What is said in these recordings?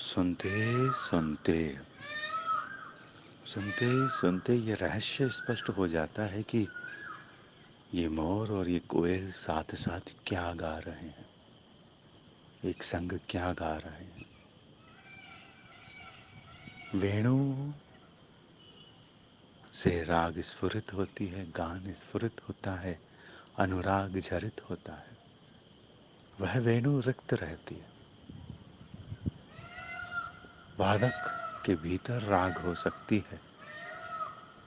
सुनते सुनते सुनते सुनते ये रहस्य स्पष्ट हो जाता है कि ये मोर और ये कोयल साथ साथ क्या गा रहे हैं, एक संग क्या गा रहे हैं। वेणु से राग स्फुरित होती है, गान स्फुरित होता है, अनुराग झरित होता है। वह वेणु रिक्त रहती है। वादक के भीतर राग हो सकती है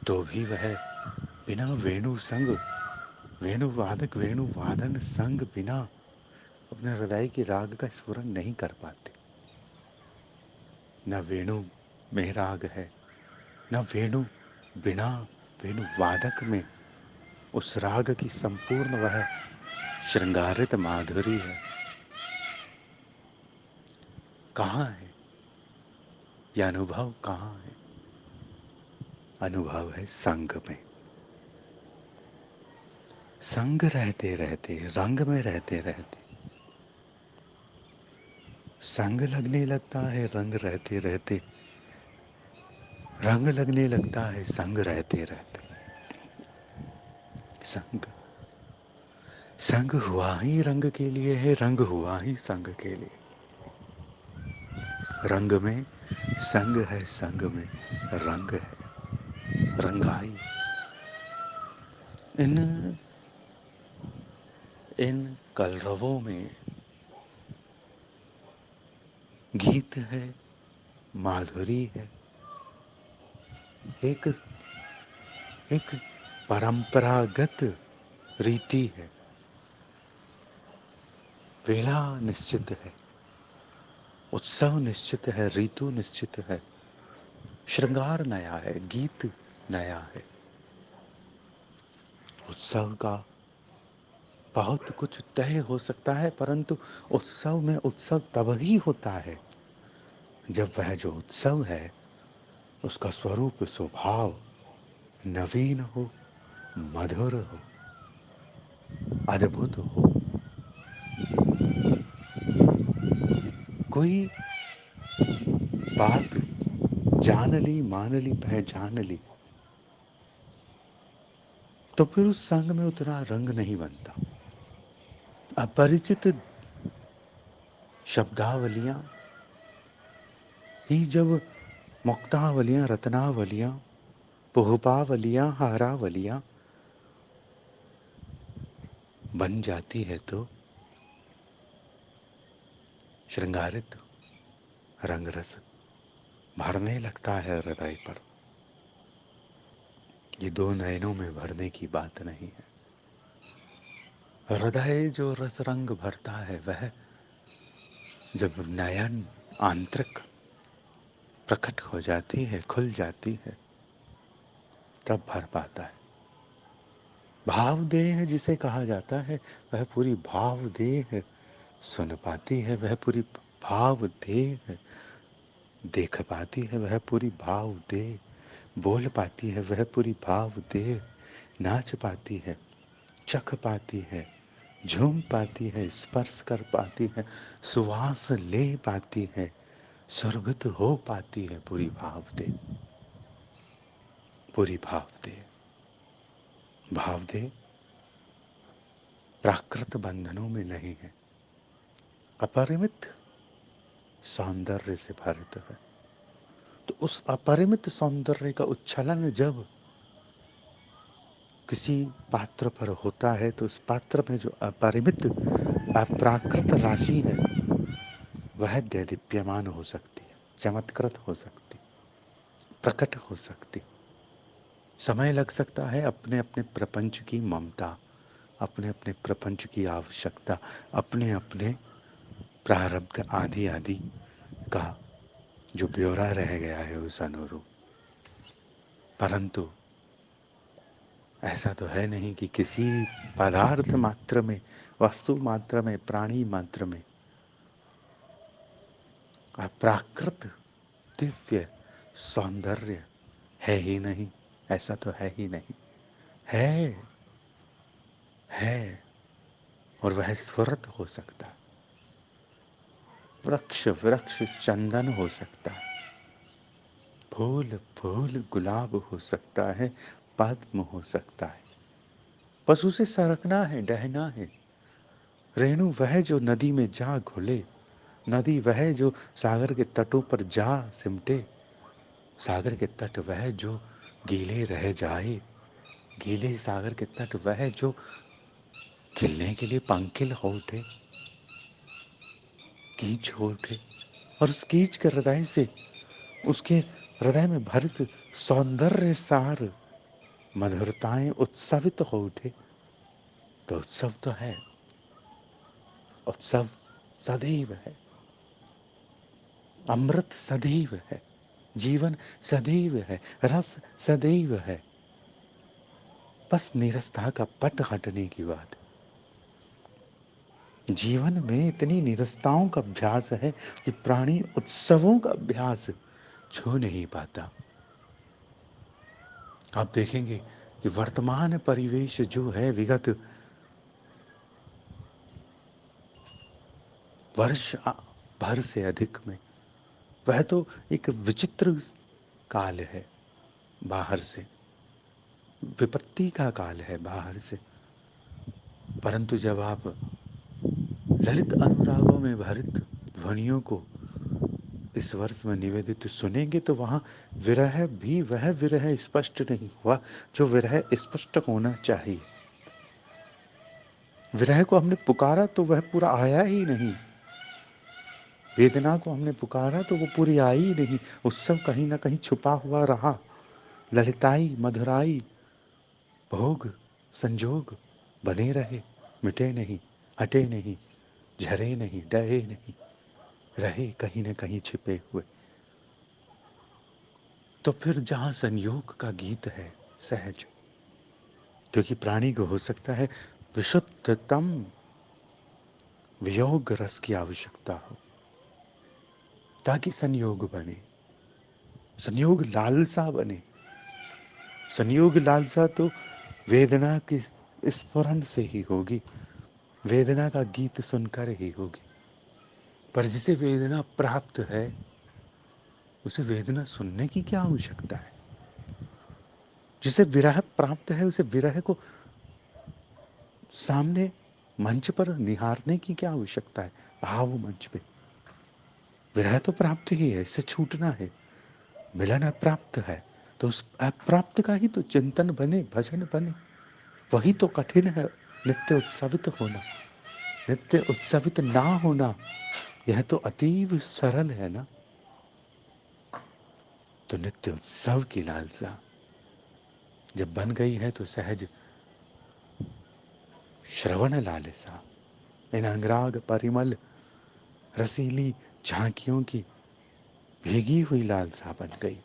तो भी वह बिना वेणु संग, वेणु वादक वेणु वादन संग बिना अपने हृदय की राग का स्फुरन नहीं कर पाते। न वेणु में राग है, न वेणु बिना वेणु वादक में उस राग की संपूर्ण वह श्रृंगारित माधुरी है। कहाँ है यह अनुभव, कहाँ है? अनुभव है संग में। संग रहते रहते, रंग में रहते रहते संग लगने लगता है, रंग रहते रहते रंग लगने लगता है, संग रहते रहते। संग संग हुआ ही रंग के लिए है, रंग हुआ ही संग के लिए। रंग में संग है, संग में रंग है, रंगाई। इन इन कलरवों में गीत है, माधुरी है, एक एक परंपरागत रीति है। वेला निश्चित है, उत्सव निश्चित है, ऋतु निश्चित है, श्रृंगार नया है, गीत नया है। उत्सव का बहुत कुछ तय हो सकता है, परंतु उत्सव में उत्सव तब ही होता है जब वह जो उत्सव है उसका स्वरूप स्वभाव नवीन हो, मधुर हो, अद्भुत हो। कोई बात जान ली, मान ली, पहचान ली तो फिर उस संग में उतना रंग नहीं बनता। अपरिचित शब्दावलियां ही जब मुक्तावलियां, रत्नावलियां, पुष्पावलियां, हारावलियां बन जाती है तो श्रृंगारित रंग रस भरने लगता है हृदय पर। ये दो नयनों में भरने की बात नहीं है। हृदय जो रस रंग भरता है वह जब नयन आंतरिक प्रकट हो जाती है, खुल जाती है, तब भर पाता है। भाव देह जिसे कहा जाता है वह पूरी भाव देह सुन पाती है, वह पूरी भाव देह देख पाती है, वह पूरी भाव देह बोल पाती है, वह पूरी भाव देह नाच पाती है, चख पाती है, झूम पाती है, स्पर्श कर पाती है, सुवास ले पाती है, सुरभित हो पाती है। पूरी भाव दे, पूरी भाव दे, भाव दे प्राकृत बंधनों में नहीं है, अपरिमित सौंदर्य से भरित है। तो उस अपरिमित सौंदर्य का उच्छलन जब किसी पात्र पर होता है तो उस पात्र में जो अपरिमित अप्राकृत राशि है वह दैदीप्यमान हो सकती है, चमत्कृत हो सकती, प्रकट हो सकती। समय लग सकता है अपने अपने प्रपंच की ममता, अपने अपने प्रपंच की आवश्यकता, अपने अपने प्रारब्ध आदि आदि का जो ब्यौरा रह गया है उस अनुरूप। परंतु ऐसा तो है नहीं कि किसी पदार्थ मात्र में, वस्तु मात्र में, प्राणी मात्र में प्राकृत दिव्य सौंदर्य है ही नहीं। ऐसा तो है ही नहीं। है और वह स्फुरत हो सकता है। वृक्ष वृक्ष चंदन हो सकता है, फूल फूल गुलाब हो सकता है, पद्म हो सकता है, बस उसे सरकना है, डहना है। रेणु वह जो नदी में जा घुले, नदी वह जो सागर के तटों पर जा सिमटे, सागर के तट वह जो गीले रह जाए, गीले सागर के तट वह जो खिलने के लिए पंखिल हो उठे, कीच हो उठे, और उस कीच के हृदय से, उसके हृदय में भरित सौंदर्य सार मधुरताएं उत्सवित हो उठे, तो उत्सव तो है, उत्सव सदैव है, अमृत सदैव है, जीवन सदैव है, रस सदैव है। बस नीरसता का पट हटने की बात है। जीवन में इतनी नीरसताओं का अभ्यास है कि प्राणी उत्सवों का अभ्यास छू नहीं पाता। आप देखेंगे कि वर्तमान परिवेश जो है विगत वर्ष भर से अधिक में, वह तो एक विचित्र काल है, बाहर से विपत्ति का काल है बाहर से। परंतु जब आप ललित अनुरागों में भरित ध्वनियों को इस वर्ष में निवेदित सुनेंगे तो वहां विरह भी वह विरह स्पष्ट नहीं हुआ जो विरह स्पष्ट होना चाहिए। विरह को हमने पुकारा तो वह पूरा आया ही नहीं, वेदना को हमने पुकारा तो वो पूरी आई ही नहीं, उत्सव कहीं ना कहीं छुपा हुआ रहा। ललिताई मधुराई भोग संजोग बने रहे, मिटे नहीं, हटे नहीं, झरे नहीं, डहे नहीं, रहे कहीं न कहीं छिपे हुए। तो फिर जहां संयोग का गीत है सहज, क्योंकि प्राणी को हो सकता है विशुद्धतम वियोग रस की आवश्यकता हो ताकि संयोग बने, संयोग लालसा बने। संयोग लालसा तो वेदना की स्फुरण से ही होगी, वेदना का गीत सुनकर ही होगी। पर जिसे वेदना प्राप्त है उसे वेदना सुनने की क्या आवश्यकता है। जिसे विरह प्राप्त है उसे विरह को सामने मंच पर निहारने की क्या आवश्यकता है। भाव मंच पे विरह तो प्राप्त ही है, इससे छूटना है। मिलन अप्राप्त है तो उस अप्राप्त का ही तो चिंतन बने, भजन बने, वही तो कठिन है। नित्य उत्सवित होना, नित्य उत्सवित ना होना, यह तो अतीव सरल है ना। तो नित्य उत्सव की लालसा जब बन गई है तो सहज श्रवण लालसा, इन अंगराग परिमल रसीली झांकियों की भीगी हुई लालसा बन गई।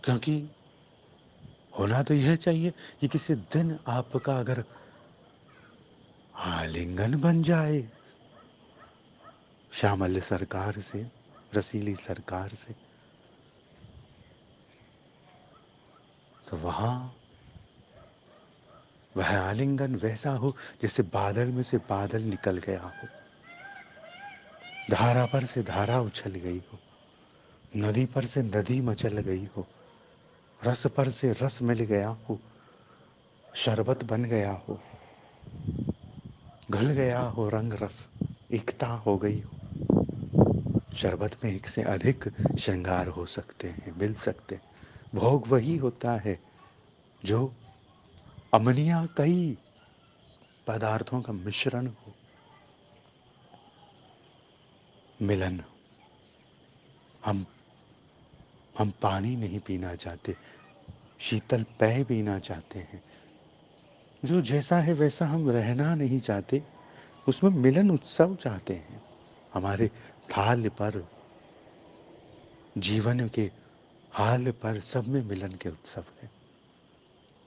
क्योंकि होना तो यह चाहिए कि किसी दिन आपका अगर आलिंगन बन जाए श्यामल सरकार से, रसीली सरकार से, तो वहां वह आलिंगन वैसा हो जैसे बादल में से बादल निकल गया हो, धारा पर से धारा उछल गई हो, नदी पर से नदी मचल गई हो, रस पर से रस मिल गया हो, शरबत बन गया हो, घुल गया हो, रंग रस एकता हो गई हो। शरबत में एक से अधिक श्रृंगार हो सकते हैं, मिल सकते हैं। भोग वही होता है जो अमनिया कई पदार्थों का मिश्रण हो। मिलन, हम हम पानी नहीं पीना चाहते, शीतल पेय पीना चाहते हैं। जो जैसा है वैसा हम रहना नहीं चाहते, उसमें मिलन उत्सव चाहते हैं। हमारे थाल पर, जीवन के हाल पर सब में मिलन के उत्सव है।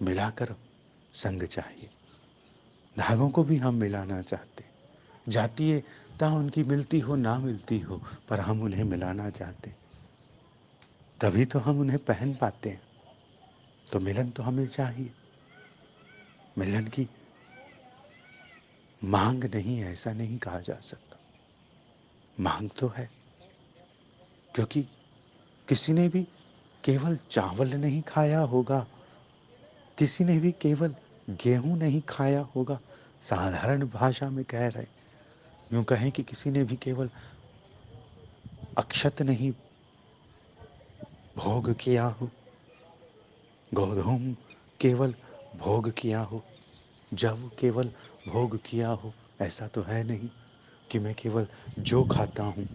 मिलाकर संग चाहिए। धागों को भी हम मिलाना चाहते हैं। जातीयता उनकी मिलती हो ना मिलती हो, पर हम उन्हें मिलाना चाहते हैं, तभी तो हम उन्हें पहन पाते हैं। तो मिलन तो हमें चाहिए। मिलन की मांग नहीं है ऐसा नहीं कहा जा सकता, मांग तो है, क्योंकि किसी ने भी केवल चावल नहीं खाया होगा, किसी ने भी केवल गेहूं नहीं खाया होगा, साधारण भाषा में कह रहे, यूं कहें कि किसी ने भी केवल अक्षत नहीं भोग किया हो, गोधूम केवल भोग किया हो, जव केवल भोग किया हो, ऐसा तो है नहीं कि मैं केवल जो खाता हूँ,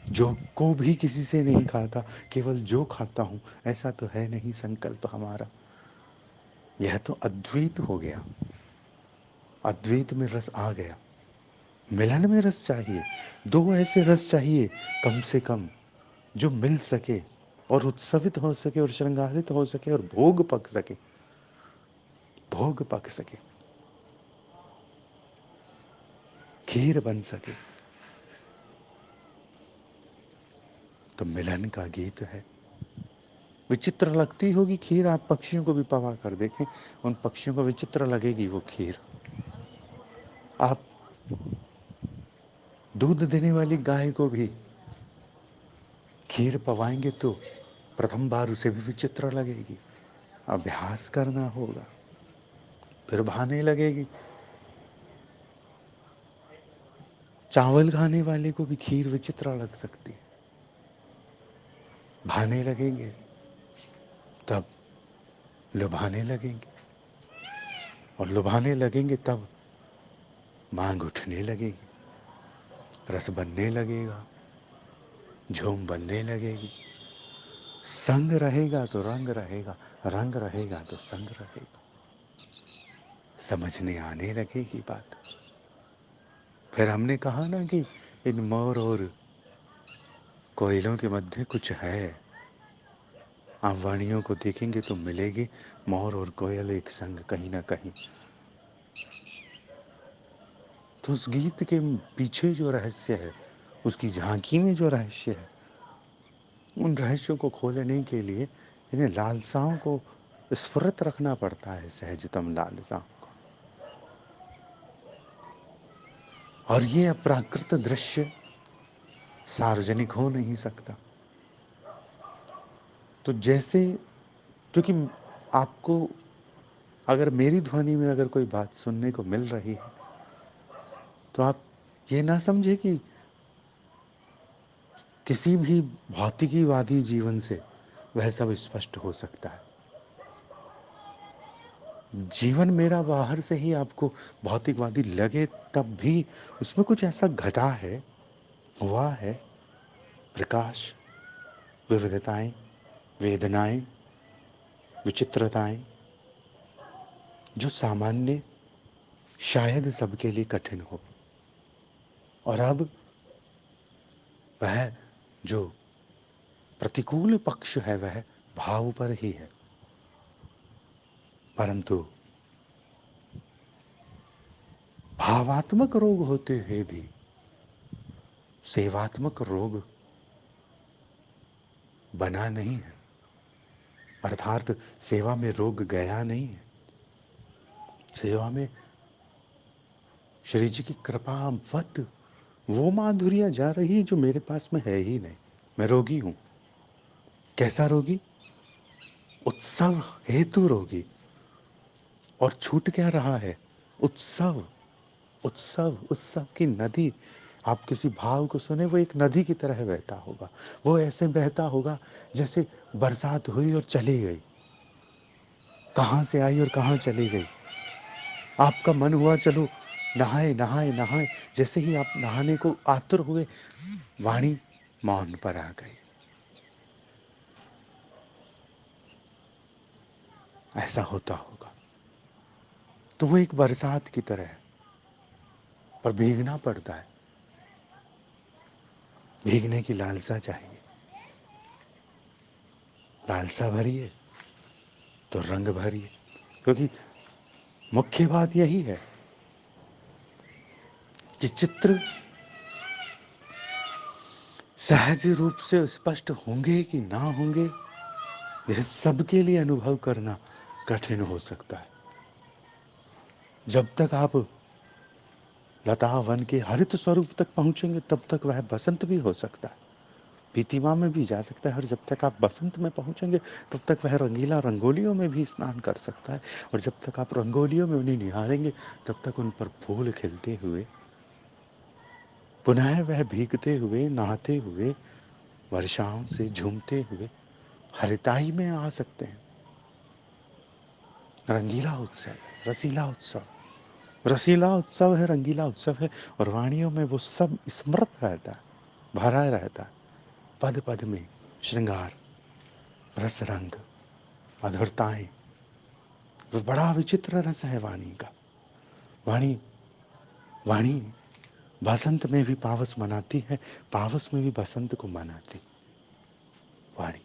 जो को भी किसी से नहीं खाता, केवल जो खाता हूँ, ऐसा तो है नहीं संकल्प हमारा। यह तो अद्वैत हो गया, अद्वैत में रस आ गया, मिलन में रस चाहिए, दो ऐसे रस चाहिए कम से कम जो मिल सके और उत्सवित हो सके और श्रृंगारित हो सके और भोग पक सके, भोग पक सके, खीर बन सके। तो मिलन का गीत है। विचित्र लगती होगी खीर, आप पक्षियों को भी पवा कर देखें, उन पक्षियों को विचित्र लगेगी वो खीर। आप दूध देने वाली गाय को भी खीर पवाएंगे तो प्रथम बार उसे भी विचित्र लगेगी, अभ्यास करना होगा, फिर भाने लगेगी। चावल खाने वाले को भी खीर विचित्र लग सकती है, भाने लगेंगे, तब लुभाने लगेंगे, और लुभाने लगेंगे तब मांग उठने लगेगी, रस बनने लगेगा, झूम बनने लगेगी। संग रहेगा तो रंग रहेगा, रंग रहेगा तो संग रहेगा, समझने आने लगेगी बात। फिर हमने कहा ना कि इन मोर और कोयलों के मध्य कुछ है, आप वाणियों को देखेंगे तो मिलेगी मोर और कोयल एक संग कहीं ना कहीं। तो उस गीत के पीछे जो रहस्य है, उसकी झांकी में जो रहस्य है, उन रहस्यों को खोलने के लिए इन्हें लालसाओं को स्फुरत रखना पड़ता है, सहजतम लालसाओं को। और ये अप्राकृत दृश्य सार्वजनिक हो नहीं सकता। तो जैसे, क्योंकि आपको अगर मेरी ध्वनि में अगर कोई बात सुनने को मिल रही है, तो आप ये ना समझे कि किसी भी भौतिकीवादी जीवन से वह सब स्पष्ट हो सकता है। जीवन मेरा बाहर से ही आपको भौतिकवादी लगे, तब भी उसमें कुछ ऐसा घटा है, हुआ है, प्रकाश, विविधताएं, वेदनाएं, विचित्रताएं, जो सामान्य शायद सबके लिए कठिन हो। और अब वह जो प्रतिकूल पक्ष है वह भाव पर ही है, परंतु भावात्मक रोग होते हुए भी सेवात्मक रोग बना नहीं है, अर्थात सेवा में रोग गया नहीं है। सेवा में श्री जी की कृपा वत वो माधुर्य जा रही है जो मेरे पास में है ही नहीं। मैं रोगी हूं। कैसा रोगी? उत्सव हेतु रोगी। और छूट क्या रहा है? उत्सव। उत्सव, उत्सव की नदी। आप किसी भाव को सुने, वो एक नदी की तरह बहता होगा। वो ऐसे बहता होगा जैसे बरसात हुई और चली गई, कहां से आई और कहां चली गई। आपका मन हुआ चलो नहाए नहाए नहाए, जैसे ही आप नहाने को आतुर हुए, वाणी मौन पर आ गई। ऐसा होता होगा। तो वो एक बरसात की तरह है, पर भीगना पड़ता है। भीगने की लालसा चाहिए। लालसा भरिए तो रंग भरिए, क्योंकि मुख्य बात यही है कि चित्र सहज रूप से स्पष्ट होंगे कि ना होंगे, यह सबके लिए अनुभव करना कठिन हो सकता है। जब तक आप लता वन के हरित स्वरूप तक पहुंचेंगे तब तक वह बसंत भी हो सकता है, पीतिमा में भी जा सकता है। और जब तक आप बसंत में पहुंचेंगे तब तक वह रंगीला रंगोलियों में भी स्नान कर सकता है। और जब तक आप रंगोलियों में उन्हें निहारेंगे तब तक उन पर फूल खिलते हुए, पुनः वह भीगते हुए, नहाते हुए, वर्षाओं से झूमते हुए हरिताई में आ सकते हैं। रंगीला उत्सव, रसीला उत्सव, रसीला उत्सव है, रंगीला उत्सव है। और वाणियों में वो सब स्मृत रहता है, भरा रहता है। पद पद में श्रृंगार, रस रंग, मधुरताएं। वो बड़ा विचित्र रस है वाणी का। वाणी वाणी बसंत में भी पावस मनाती है, पावस में भी बसंत को मनाती। वाणी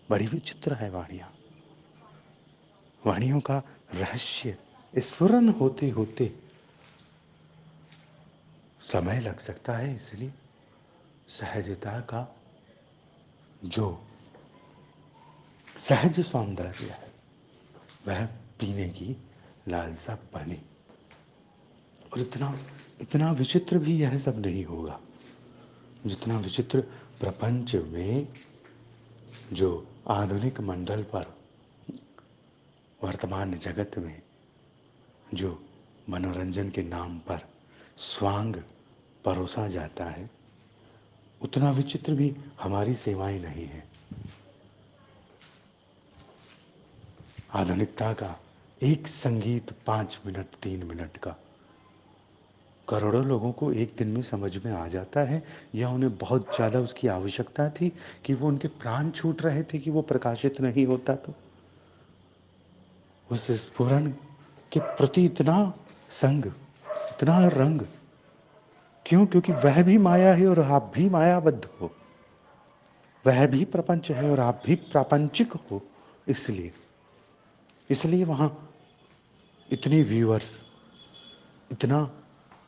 बड़ी विचित्र है वाणियां। वाणियों का रहस्य स्फुरन होते होते समय लग सकता है, इसलिए सहजता का जो सहज सौंदर्य है वह पीने की लालसा बने। और इतना इतना विचित्र भी यह सब नहीं होगा जितना विचित्र प्रपंच में जो आधुनिक मंडल पर, वर्तमान जगत में जो मनोरंजन के नाम पर स्वांग परोसा जाता है, उतना विचित्र भी हमारी सेवाएं नहीं है। आधुनिकता का एक संगीत 5 मिनट 3 मिनट का करोड़ों लोगों को एक दिन में समझ में आ जाता है, या उन्हें बहुत ज़्यादा उसकी आवश्यकता थी कि वो उनके प्राण छूट रहे थे कि वो प्रकाशित नहीं होता। तो उस स्फुरन के प्रति इतना संग, इतना रंग क्यों? क्योंकि वह भी माया है और आप भी मायाबद्ध हो, वह भी प्रपंच है और आप भी प्रापंचिक हो। इसलिए इसलिए वहां इतने व्यूअर्स, इतना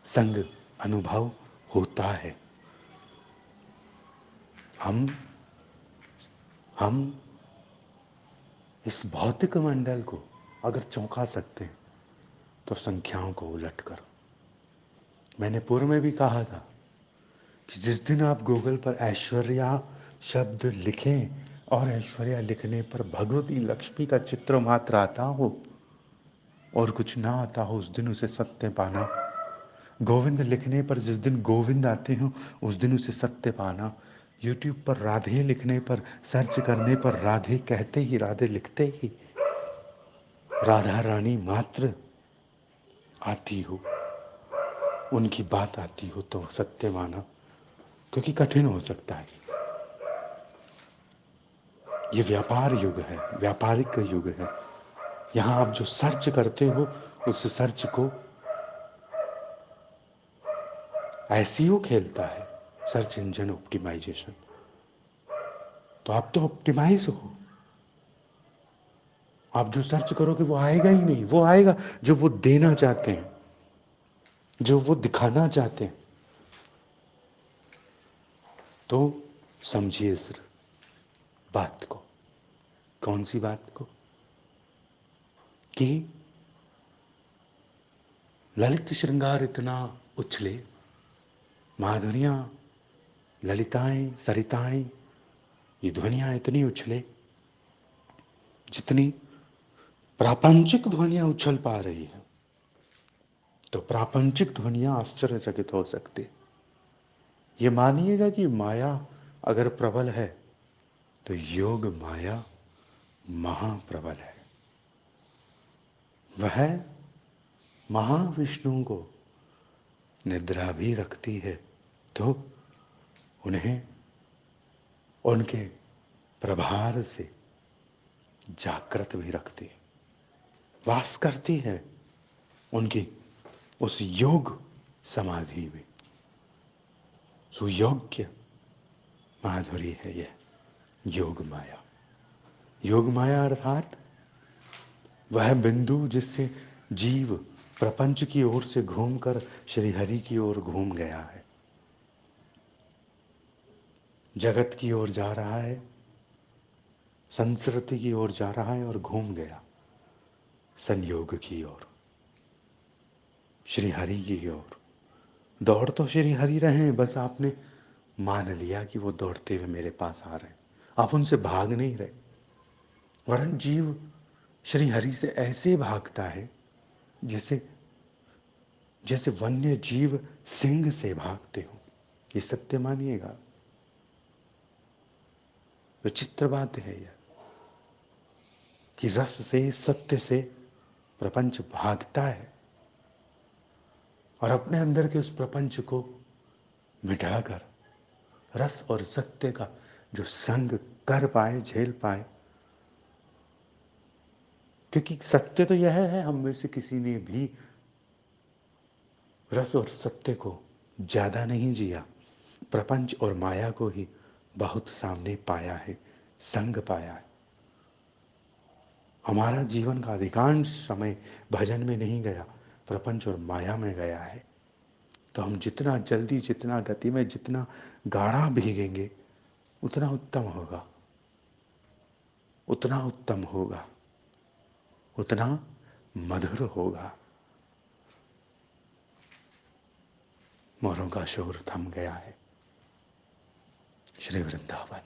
संग अनुभव होता है। हम हम इस भौतिक मंडल को अगर चौंका सकते हैं तो संख्याओं को उलट कर, मैंने पूर्व में भी कहा था कि जिस दिन आप गूगल पर ऐश्वर्या शब्द लिखें और ऐश्वर्या लिखने पर भगवती लक्ष्मी का चित्र मात्र आता हो और कुछ ना आता हो, उस दिन उसे सत्य पाना। गोविंद लिखने पर जिस दिन गोविंद आते हो उस दिन उसे सत्य पाना। यूट्यूब पर राधे लिखने पर, सर्च करने पर राधे कहते ही, राधे लिखते ही राधा रानी मात्र आती हो, उनकी बात आती हो तो सत्य माना। क्योंकि कठिन हो सकता है, ये व्यापार युग है, व्यापारिक युग है। यहाँ आप जो सर्च करते हो उस सर्च को एसईओ खेलता है, सर्च इंजन ऑप्टिमाइजेशन। तो आप तो ऑप्टिमाइज हो, आप जो सर्च करोगे वो आएगा ही नहीं। वो आएगा जो वो देना चाहते हैं, जो वो दिखाना चाहते हैं। तो समझिए इस बात को। कौन सी बात को? कि ललित श्रृंगार इतना उछले, माधुरियां, ललिताएं, सरिताएं, ये ध्वनियां इतनी उछले जितनी प्रापंचिक ध्वनियां उछल पा रही है, तो प्रापंचिक ध्वनियां आश्चर्यचकित हो सकती। ये मानिएगा कि माया अगर प्रबल है तो योग माया महाप्रबल है। वह महाविष्णु को निद्रा भी रखती है तो उन्हें उनके प्रभार से जागृत भी रखती है, वास करती है उनकी उस योग समाधि में। सुयोग्य माधुरी है यह योग माया। योग माया अर्थात वह बिंदु जिससे जीव प्रपंच की ओर से घूमकर श्री हरि की ओर घूम गया है, जगत की ओर जा रहा है, संस्कृति की ओर जा रहा है और घूम गया संयोग की ओर, श्री हरि की ओर। दौड़ तो श्री हरि रहे हैं, बस आपने मान लिया कि वो दौड़ते हुए मेरे पास आ रहे हैं, आप उनसे भाग नहीं रहे। वरन जीव श्री हरि से ऐसे भागता है जैसे जैसे वन्य जीव सिंह से भागते हो। ये सत्य मानिएगा, विचित्र बात है यह कि रस से, सत्य से प्रपंच भागता है और अपने अंदर के उस प्रपंच को मिटाकर रस और सत्य का जो संग कर पाए, झेल पाए। क्योंकि सत्य तो यह है, हम में से किसी ने भी रस और सत्य को ज्यादा नहीं जिया, प्रपंच और माया को ही बहुत सामने पाया है, संग पाया है। हमारा जीवन का अधिकांश समय भजन में नहीं गया, प्रपंच और माया में गया है। तो हम जितना जल्दी, जितना गति में, जितना गाढ़ा भीगेंगे उतना उत्तम होगा, उतना उत्तम होगा, उतना मधुर होगा। मोरों का शोर थम गया है। श्री वृंदावन।